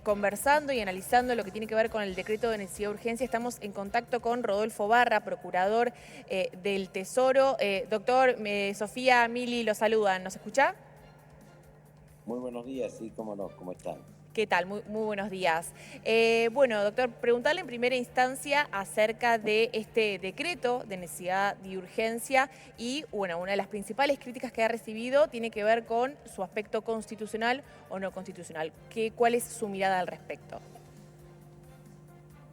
conversando y analizando lo que tiene que ver con el decreto de necesidad de urgencia. Estamos en contacto con Rodolfo Barra, procurador del Tesoro. Doctor, Sofía, Mili, lo saludan. ¿Nos escucha? Muy buenos días, sí, cómo no, ¿cómo están? ¿Qué tal? Muy buenos días. Bueno, doctor, preguntarle en primera instancia acerca de este decreto de necesidad de urgencia y, bueno, una de las principales críticas que ha recibido tiene que ver con su aspecto constitucional o no constitucional. ¿Cuál es su mirada al respecto?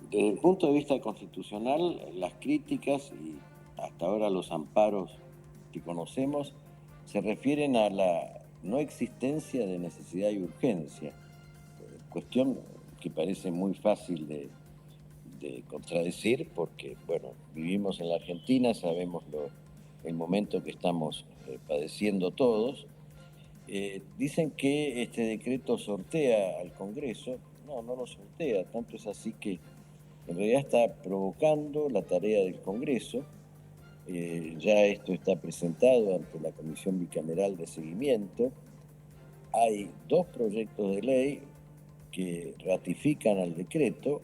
Desde el punto de vista constitucional, las críticas y hasta ahora los amparos que conocemos se refieren a la no existencia de necesidad y urgencia, cuestión que parece muy fácil de contradecir porque, bueno, vivimos en la Argentina, sabemos el momento que estamos padeciendo todos. Dicen que este decreto sortea al Congreso. No, no lo sortea, tanto es así que en realidad está provocando la tarea del Congreso. Ya esto está presentado ante la Comisión Bicameral de Seguimiento. Hay dos proyectos de ley que ratifican al decreto.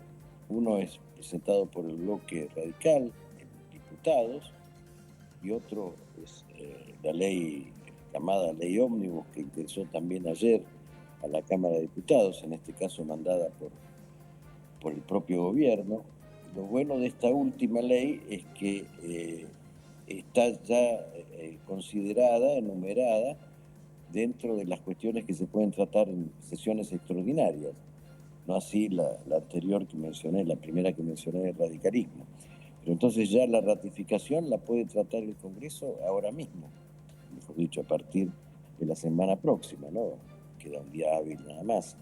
Uno es presentado por el bloque radical en diputados y otro es la ley llamada Ley Ómnibus, que ingresó también ayer a la Cámara de Diputados, en este caso mandada por el propio gobierno. Lo bueno de esta última ley es que está ya considerada, enumerada, dentro de las cuestiones que se pueden tratar en sesiones extraordinarias, no así la anterior que mencioné, la primera que mencioné del radicalismo. Pero entonces ya la ratificación la puede tratar el Congreso ahora mismo, mejor dicho, a partir de la semana próxima, ¿no? Queda un día hábil nada más.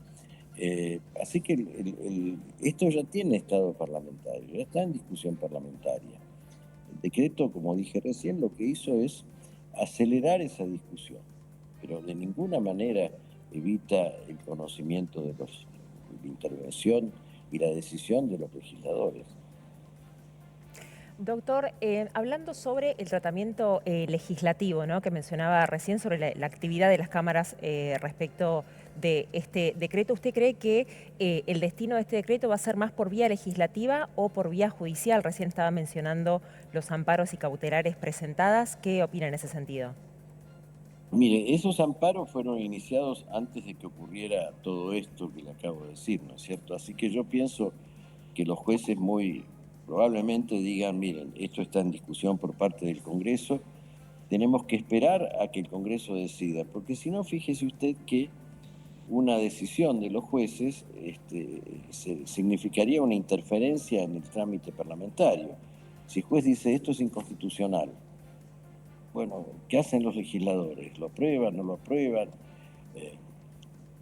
Así que esto ya tiene estado parlamentario, ya está en discusión parlamentaria. El decreto, como dije recién, lo que hizo es acelerar esa discusión, pero de ninguna manera evita el conocimiento de la intervención y la decisión de los legisladores. Doctor, hablando sobre el tratamiento legislativo, ¿no?, que mencionaba recién sobre la actividad de las cámaras respecto de este decreto, ¿usted cree que el destino de este decreto va a ser más por vía legislativa o por vía judicial? Recién estaba mencionando los amparos y cautelares presentadas. ¿Qué opina en ese sentido? Mire, esos amparos fueron iniciados antes de que ocurriera todo esto que le acabo de decir, ¿no es cierto? Así que yo pienso que los jueces muy probablemente digan, miren, esto está en discusión por parte del Congreso, tenemos que esperar a que el Congreso decida, porque si no, fíjese usted que una decisión de los jueces significaría una interferencia en el trámite parlamentario. Si el juez dice esto es inconstitucional, bueno, ¿qué hacen los legisladores? ¿Lo aprueban, no lo aprueban? Eh,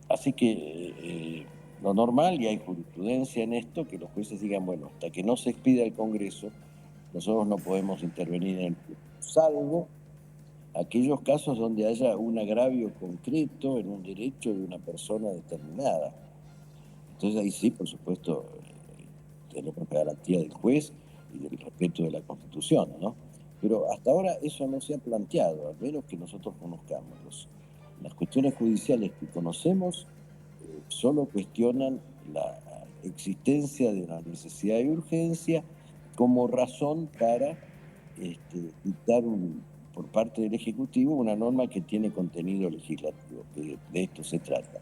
Así que lo normal, y hay jurisprudencia en esto, que los jueces digan, bueno, hasta que no se expida el Congreso, nosotros no podemos intervenir en el salvo aquellos casos donde haya un agravio concreto en un derecho de una persona determinada. Entonces ahí sí, por supuesto, tenemos la garantía del juez y del respeto de la Constitución, ¿no? Pero hasta ahora eso no se ha planteado, al menos que nosotros conozcamos. Las cuestiones judiciales que conocemos solo cuestionan la existencia de la necesidad y urgencia como razón para dictar por parte del Ejecutivo una norma que tiene contenido legislativo, que de esto se trata.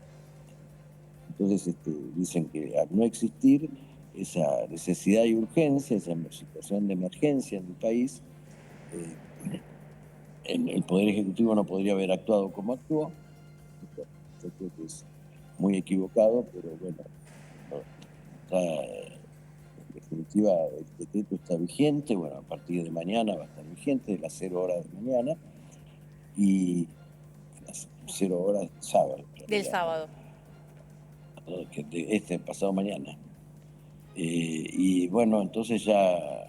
Entonces dicen que al no existir esa necesidad y urgencia, esa situación de emergencia en el país, el Poder Ejecutivo no podría haber actuado como actuó. Yo creo que es muy equivocado, pero bueno, no, está, en definitiva el decreto está vigente, bueno, a partir de mañana va a estar vigente, de las 0 horas de mañana, y las 0 horas de sábado, en Del realidad, ¿no? sábado. Que pasado mañana. Y bueno, entonces ya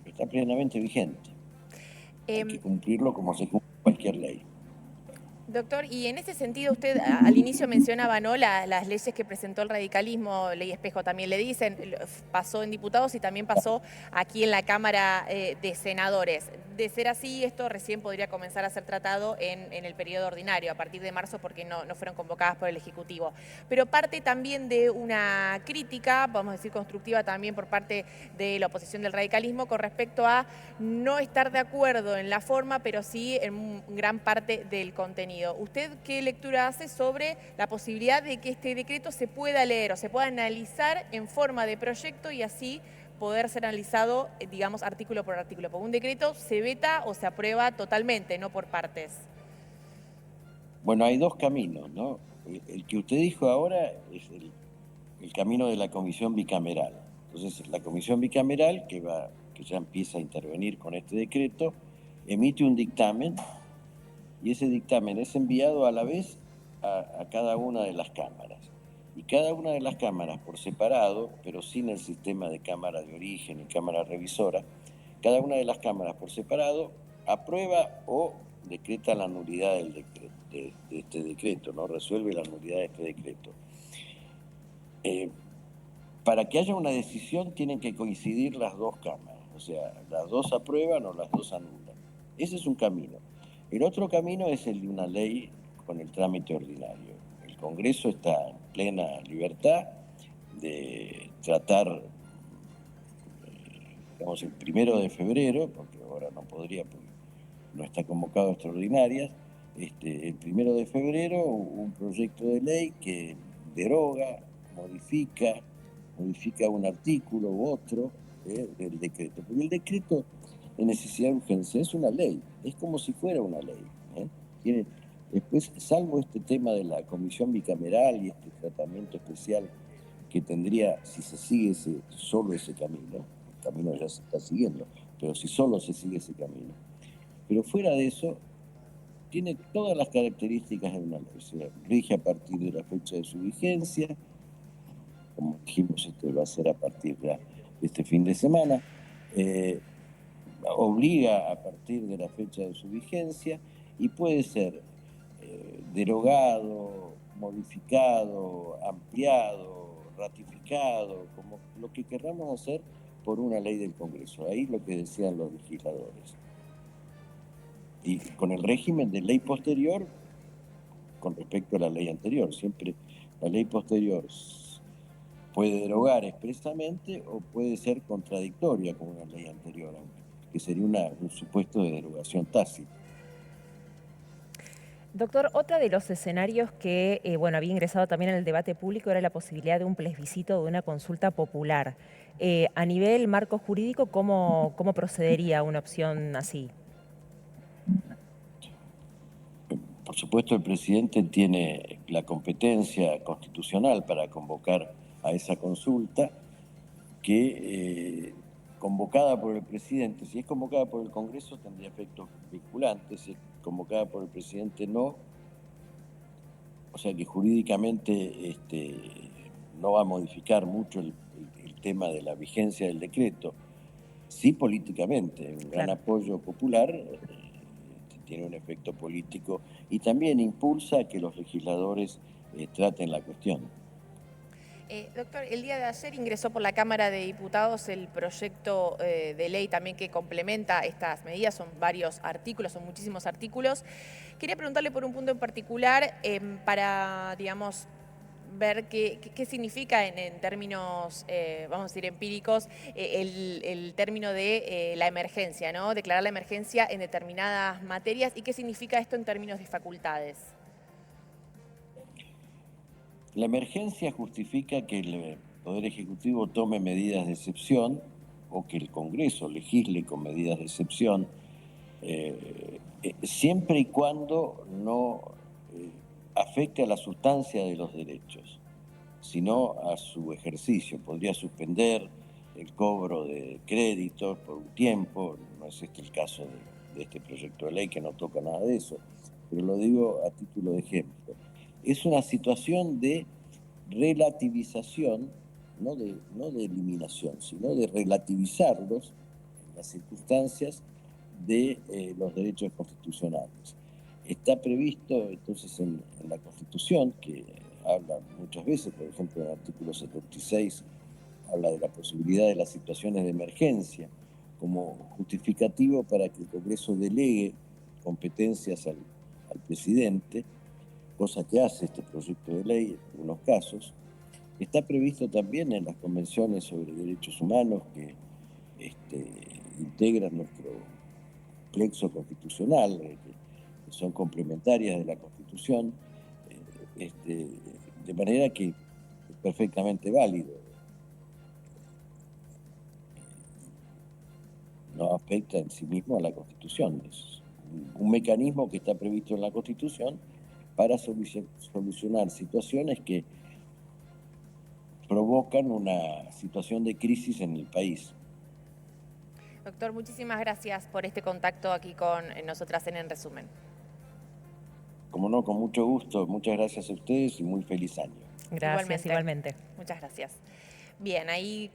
está plenamente vigente. Hay que Em, cumplirlo como se cumple cualquier ley. Doctor, y en ese sentido usted al inicio mencionaba, ¿no?, las leyes que presentó el radicalismo, ley espejo también le dicen, pasó en diputados y también pasó aquí en la Cámara de Senadores. De ser así, esto recién podría comenzar a ser tratado en el periodo ordinario, a partir de marzo, porque no fueron convocadas por el Ejecutivo. Pero parte también de una crítica, vamos a decir constructiva también por parte de la oposición del radicalismo, con respecto a no estar de acuerdo en la forma, pero sí en gran parte del contenido. ¿Usted qué lectura hace sobre la posibilidad de que este decreto se pueda leer o se pueda analizar en forma de proyecto y así poder ser analizado, digamos, artículo por artículo? Porque un decreto se veta o se aprueba totalmente, no por partes. Bueno, hay dos caminos, ¿no? El que usted dijo ahora es el camino de la comisión bicameral. Entonces, la comisión bicameral, que ya empieza a intervenir con este decreto, emite un dictamen y ese dictamen es enviado a la vez a cada una de las cámaras. Y cada una de las cámaras por separado, pero sin el sistema de cámara de origen y cámara revisora, cada una de las cámaras por separado aprueba o decreta la nulidad de este decreto, ¿no? Resuelve la nulidad de este decreto. Para que haya una decisión tienen que coincidir las dos cámaras, o sea, las dos aprueban o las dos anulan. Ese es un camino. El otro camino es el de una ley con el trámite ordinario. El Congreso está en plena libertad de tratar, digamos, el 1 de febrero, porque ahora no podría, porque no está convocado a extraordinarias, el 1 de febrero un proyecto de ley que deroga, modifica un artículo u otro del decreto. Porque el decreto de necesidad de urgencia es una ley, es como si fuera una ley. Después, salvo este tema de la comisión bicameral y este tratamiento especial que tendría, si se sigue solo ese camino, el camino ya se está siguiendo, pero si solo se sigue ese camino. Pero fuera de eso, tiene todas las características de una ley. O sea, rige a partir de la fecha de su vigencia, como dijimos, esto va a ser a partir de este fin de semana, obliga a partir de la fecha de su vigencia y puede ser derogado, modificado, ampliado, ratificado, como lo que querramos hacer por una ley del Congreso. Ahí lo que decían los legisladores. Y con el régimen de ley posterior con respecto a la ley anterior. Siempre la ley posterior puede derogar expresamente o puede ser contradictoria con una ley anterior, que sería un supuesto de derogación tácita. Doctor, otro de los escenarios que bueno, había ingresado también en el debate público era la posibilidad de un plebiscito, de una consulta popular. A nivel marco jurídico, ¿cómo procedería una opción así? Por supuesto, el presidente tiene la competencia constitucional para convocar a esa consulta que, convocada por el presidente, si es convocada por el Congreso tendría efectos vinculantes, si es convocada por el presidente no, o sea que jurídicamente no va a modificar mucho el tema de la vigencia del decreto. Sí, políticamente, un gran apoyo popular tiene un efecto político y también impulsa a que los legisladores traten la cuestión. Doctor, el día de ayer ingresó por la Cámara de Diputados el proyecto de ley también que complementa estas medidas, son varios artículos, son muchísimos artículos. Quería preguntarle por un punto en particular para, digamos, ver qué significa en términos, vamos a decir, empíricos, el término de la emergencia, ¿no? Declarar la emergencia en determinadas materias y qué significa esto en términos de facultades. La emergencia justifica que el Poder Ejecutivo tome medidas de excepción o que el Congreso legisle con medidas de excepción, siempre y cuando no afecte a la sustancia de los derechos, sino a su ejercicio. Podría suspender el cobro de créditos por un tiempo, no es este el caso de este proyecto de ley que no toca nada de eso, pero lo digo a título de ejemplo. Es una situación de relativización, no de eliminación, sino de relativizarlos en las circunstancias de los derechos constitucionales. Está previsto entonces en la Constitución, que habla muchas veces, por ejemplo, en el artículo 76, habla de la posibilidad de las situaciones de emergencia como justificativo para que el Congreso delegue competencias al presidente, cosa que hace este proyecto de ley en algunos casos. Está previsto también en las convenciones sobre derechos humanos que integran nuestro plexo constitucional, que son complementarias de la Constitución, de manera que es perfectamente válido. No afecta en sí mismo a la Constitución. Es un mecanismo que está previsto en la Constitución para solucionar situaciones que provocan una situación de crisis en el país. Doctor, muchísimas gracias por este contacto aquí con nosotras en Resumen. Como no, con mucho gusto. Muchas gracias a ustedes y muy feliz año. Gracias, igualmente. Muchas gracias. Bien, ahí